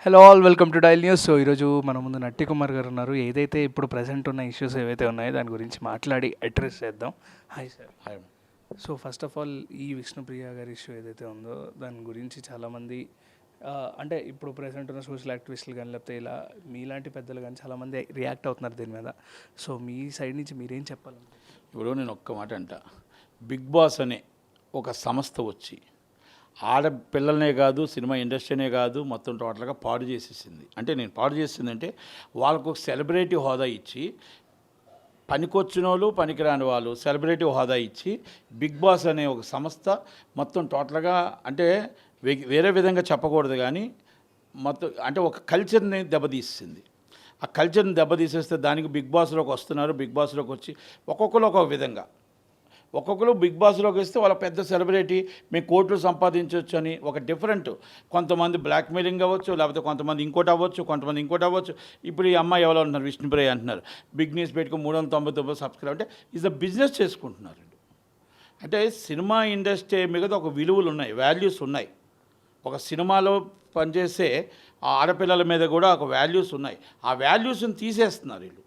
Hello all, welcome to dial news. So ఈరోజు మన ముందు నట్టి కుమార్ గారు ఉన్నారు. ఏదైతే ఇప్పుడు ప్రజెంట్ ఉన్న ఇష్యూస్ ఏవైతే ఉన్నాయో దాని గురించి మాట్లాడి అడ్రస్ చేద్దాం. Hi sir. Hi. So first of all, ఈ విష్ణుప్రియ గారి ఇష్యూ ఏదైతే ఉందో దాని గురించి చాలామంది అంటే ఇప్పుడు ప్రజెంట్ ఉన్న సోషల్ యాక్టివిస్టులు కానీ లేకపోతే ఇలా మీలాంటి పెద్దలు కానీ చాలామంది రియాక్ట్ అవుతున్నారు దీని మీద. సో మీ సైడ్ నుంచి మీరేం చెప్పాలి? ఇప్పుడు నేను ఒక్క మాట అంట, బిగ్ బాస్ అనే ఒక సంస్థ వచ్చి ఆడపిల్లలనే కాదు, సినిమా ఇండస్ట్రీనే కాదు, మొత్తం టోటల్గా పాడు చేసేసింది. అంటే నేను పాడు చేసిందంటే వాళ్ళకు ఒక సెలబ్రిటీ హోదా ఇచ్చి, పనికొచ్చిన వాళ్ళు పనికిరాని వాళ్ళు సెలబ్రిటీ హోదా ఇచ్చి బిగ్ బాస్ అనే ఒక సంస్థ మొత్తం టోటల్గా అంటే వేరే విధంగా చెప్పకూడదు కానీ మొత్తం అంటే ఒక కల్చర్ని దెబ్బతీసింది. ఆ కల్చర్ని దెబ్బతీసేస్తే దానికి బిగ్ బాస్లోకి వస్తున్నారు. బిగ్ బాస్లోకి వచ్చి ఒక్కొక్కరు ఒక్కొక్క విధంగా, ఒక్కొక్కరు బిగ్ బాస్లోకి వస్తే వాళ్ళ పెద్ద సెలబ్రిటీ మేము కోట్లు సంపాదించవచ్చు అని ఒక డిఫరెంట్, కొంతమంది బ్లాక్మెయిలింగ్ అవ్వచ్చు, లేకపోతే కొంతమంది ఇంకోటి అవ్వచ్చు, కొంతమంది ఇంకోటి అవ్వచ్చు. ఇప్పుడు ఈ అమ్మాయి ఎవరో అంటున్నారు, విష్ణుప్రియ అంటున్నారు, బిగ్ న్యూస్ పెట్టుకుని 399 సబ్స్క్రైబ్ అంటే ఈజ్ ద బిజినెస్ చేసుకుంటున్నారు. అంటే సినిమా ఇండస్ట్రీ మీద ఒక విలువలు ఉన్నాయి, వాల్యూస్ ఉన్నాయి. ఒక సినిమాలో పనిచేసే ఆ ఆడపిల్లల మీద కూడా ఒక వాల్యూస్ ఉన్నాయి. ఆ వాల్యూస్ని తీసేస్తున్నారు వీళ్ళు.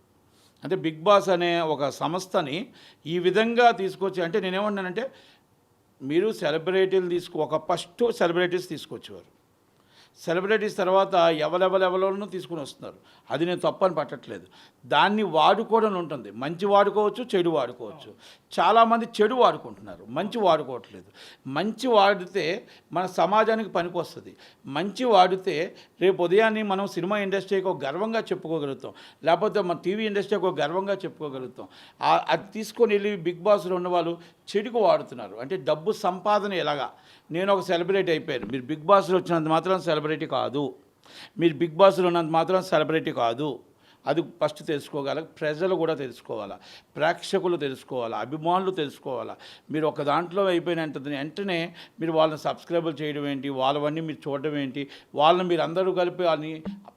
అంటే బిగ్ బాస్ అనే ఒక సంస్థని ఈ విధంగా తీసుకొచ్చి, అంటే నేనేమన్నానంటే మీరు సెలబ్రిటీలు ఒక ఫస్ట్ సెలబ్రిటీస్ తీసుకొచ్చేవారు. సెలబ్రిటీస్ తర్వాత ఎవరెవరెవరోనూ తీసుకుని వస్తున్నారు. అది నేను తప్పని పట్టట్లేదు. దాన్ని వాడుకోవడం ఉంటుంది. మంచి వాడుకోవచ్చు, చెడు వాడుకోవచ్చు. చాలామంది చెడు వాడుకుంటున్నారు, మంచి వాడుకోవట్లేదు. మంచి వాడితే మన సమాజానికి పనికి వస్తుంది. మంచి వాడితే రేపు ఉదయాన్నే మనం సినిమా ఇండస్ట్రీకి ఒక గర్వంగా చెప్పుకోగలుగుతాం, లేకపోతే మన టీవీ ఇండస్ట్రీకి ఒక గర్వంగా చెప్పుకోగలుగుతాం. అది తీసుకొని వెళ్ళి బిగ్ బాస్లో ఉన్న వాళ్ళు చెడుకు వాడుతున్నారు. అంటే డబ్బు సంపాదన ఎలాగా, నేను ఒక సెలబ్రిటీ అయిపోయాను, మీరు బిగ్ బాస్లో వచ్చినంత మాత్రం సెలబ్రిటీ కాదు, మీరు బిగ్ బాస్లో ఉన్నంత మాత్రం సెలబ్రిటీ కాదు. అది ఫస్ట్ తెలుసుకోగల, ప్రజలు కూడా తెలుసుకోవాలా, ప్రేక్షకులు తెలుసుకోవాలా, అభిమానులు తెలుసుకోవాలా. మీరు ఒక దాంట్లో అయిపోయిన వెంటనే మీరు వాళ్ళని సబ్స్క్రైబులు చేయడం ఏంటి, వాళ్ళవన్నీ మీరు చూడడం ఏంటి, వాళ్ళని మీరు అందరూ కలిపి వాళ్ళని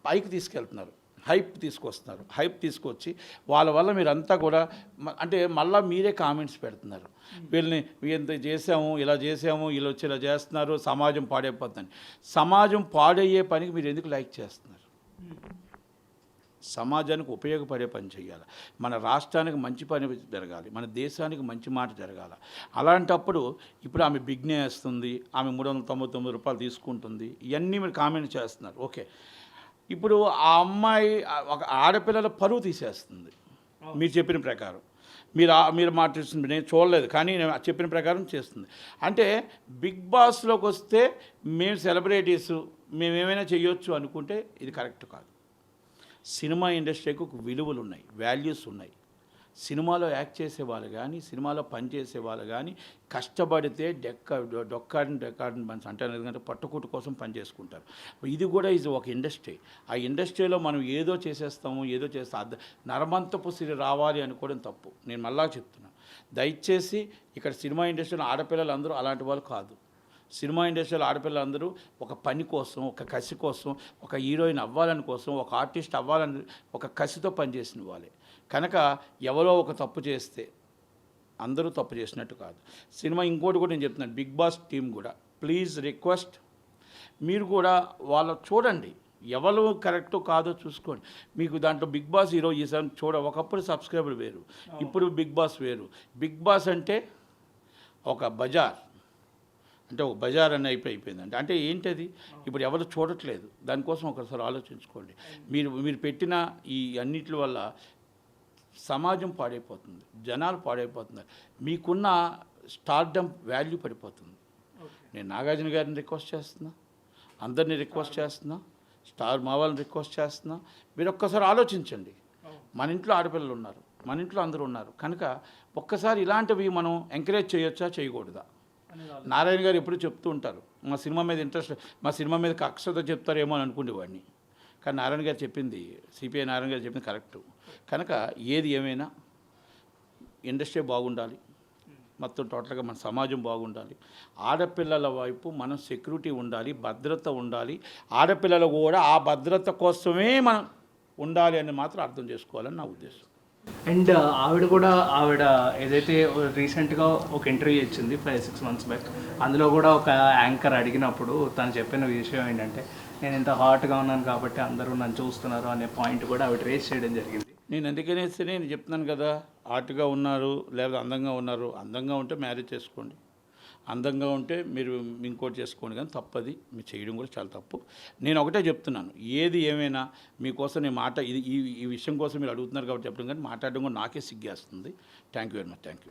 పైకి తీసుకెళ్తున్నారు, హైప్ తీసుకొస్తున్నారు. హైప్ తీసుకొచ్చి వాళ్ళ వల్ల మీరంతా కూడా అంటే మళ్ళీ మీరే కామెంట్స్ పెడుతున్నారు, వీళ్ళని ఇంత చేసాము, ఇలా చేసాము, వీళ్ళు వచ్చి ఇలా చేస్తున్నారు, సమాజం పాడైపోతుంది. సమాజం పాడయ్యే పనికి మీరు ఎందుకు లైక్ చేస్తున్నారు? సమాజానికి ఉపయోగపడే పని చేయాలి, మన రాష్ట్రానికి మంచి పని జరగాలి, మన దేశానికి మంచి మాట జరగాలి. అలాంటప్పుడు ఇప్పుడు ఆమె బిగ్నే వేస్తుంది, ఆమె 399 రూపాయలు తీసుకుంటుంది, ఇవన్నీ మీరు కామెంట్ చేస్తున్నారు. ఓకే, ఇప్పుడు ఆ అమ్మాయి ఒక ఆడపిల్లల పరువు తీసేస్తుంది. మీరు చెప్పిన ప్రకారం మీరు మాట్లాడుతుంది, నేను చూడలేదు కానీ నేను చెప్పిన ప్రకారం చేస్తుంది. అంటే బిగ్ బాస్లోకి వస్తే మేము సెలబ్రిటీస్ మేమేమైనా చేయొచ్చు అనుకుంటే ఇది కరెక్ట్ కాదు. సినిమా ఇండస్ట్రీకి ఒక విలువలు ఉన్నాయి, వాల్యూస్ ఉన్నాయి. సినిమాలో యాక్ట్ చేసేవాళ్ళు కానీ, సినిమాలో పనిచేసే వాళ్ళు కానీ కష్టపడితే డొక్కాడిని మంచి అంటే ఎందుకంటే పట్టుకుట్టు కోసం పనిచేసుకుంటారు. ఇది కూడా ఇది ఒక ఇండస్ట్రీ. ఆ ఇండస్ట్రీలో మనం ఏదో చేసేస్తాము, ఏదో చేస్తాం, నరమంతపు సిరి రావాలి అనుకోవడం తప్పు. నేను మళ్ళా చెప్తున్నాను, దయచేసి ఇక్కడ సినిమా ఇండస్ట్రీలో ఆడపిల్లలు అందరూ అలాంటి వాళ్ళు కాదు. సినిమా ఇండస్ట్రీలో ఆడపిల్లలందరూ ఒక పని కోసం, ఒక కసి కోసం, ఒక హీరోయిన్ అవ్వాలని కోసం, ఒక ఆర్టిస్ట్ అవ్వాలని ఒక కసితో పనిచేసిన వాళ్ళే. కనుక ఎవరో ఒక తప్పు చేస్తే అందరూ తప్పు చేసినట్టు కాదు. సినిమా ఇంకోటి కూడా నేను చెప్తున్నాను, బిగ్ బాస్ టీం కూడా ప్లీజ్ రిక్వెస్ట్, మీరు కూడా వాళ్ళ చూడండి, ఎవరు కరెక్టో కాదో చూసుకోండి. మీకు దాంట్లో బిగ్ బాస్ ఈరోజు ఈసారి ఒకప్పుడు సబ్స్క్రైబర్ వేరు, ఇప్పుడు బిగ్ బాస్ వేరు. బిగ్ బాస్ అంటే ఒక బజార్, అంటే ఒక బజార్ అని అయిపోయిందంటే అంటే ఏంటది? ఇప్పుడు ఎవరు చూడట్లేదు. దానికోసం ఒకసారి ఆలోచించుకోండి. మీరు పెట్టిన ఈ అన్నిటి వల్ల సమాజం పాడైపోతుంది, జనాలు పాడైపోతున్నారు, మీకున్న స్టార్డమ్ వాల్యూ పడిపోతుంది. నేను నాగార్జున గారిని రిక్వెస్ట్ చేస్తున్నా, అందరినీ రిక్వెస్ట్ చేస్తున్నా, స్టార్ మావాళ్ళని రిక్వెస్ట్ చేస్తున్నా, మీరు ఒక్కసారి ఆలోచించండి. మన ఇంట్లో ఆడపిల్లలు ఉన్నారు, మన ఇంట్లో అందరూ ఉన్నారు. కనుక ఒక్కసారి ఇలాంటివి మనం ఎంకరేజ్ చేయొచ్చా, చేయకూడదా? నారాయణ గారు ఎప్పుడు చెప్తూ ఉంటారు, మా సినిమా మీద ఇంట్రెస్ట్, మా సినిమా మీద కక్షతో చెప్తారేమో అని అనుకునేవాడిని. కానీ నారాయణ గారు చెప్పింది, సిపిఐ నారాయణ గారు చెప్పింది కరెక్టు. కనుక ఏది ఏమైనా ఇండస్ట్రీ బాగుండాలి, మొత్తం టోటల్గా మన సమాజం బాగుండాలి. ఆడపిల్లల వైపు మనం సెక్యూరిటీ ఉండాలి, భద్రత ఉండాలి. ఆడపిల్లలు కూడా ఆ భద్రత కోసమే మనం ఉండాలి అని మాత్రం అర్థం చేసుకోవాలని నా ఉద్దేశం. అండ్ ఆవిడ ఏదైతే రీసెంట్గా ఒక ఇంటర్వ్యూ ఇచ్చింది 5-6 months బ్యాక్, అందులో కూడా ఒక యాంకర్ అడిగినప్పుడు తను చెప్పిన విషయం ఏంటంటే నేను ఇంత హాట్గా ఉన్నాను కాబట్టి అందరూ నన్ను చూస్తున్నారు అనే పాయింట్ కూడా ఆవిడ రేస్ చేయడం జరిగింది. నేను ఎందుకనేసి నేను చెప్తున్నాను కదా, ఆర్ట్గా ఉన్నారు లేదా అందంగా ఉన్నారు. అందంగా ఉంటే మ్యారేజ్ చేసుకోండి, అందంగా ఉంటే మీరు ఇంకోటి చేసుకోండి, కానీ తప్పది మీరు చేయడం కూడా చాలా తప్పు. నేను ఒకటే చెప్తున్నాను, ఏది ఏమైనా మీకోసం నేను మాట ఇది ఈ విషయం కోసం మీరు అడుగుతున్నారు కాబట్టి చెప్పడం, కానీ మాట్లాడడం కూడా నాకే సిగ్గేస్తుంది. Thank you very much. Thank you.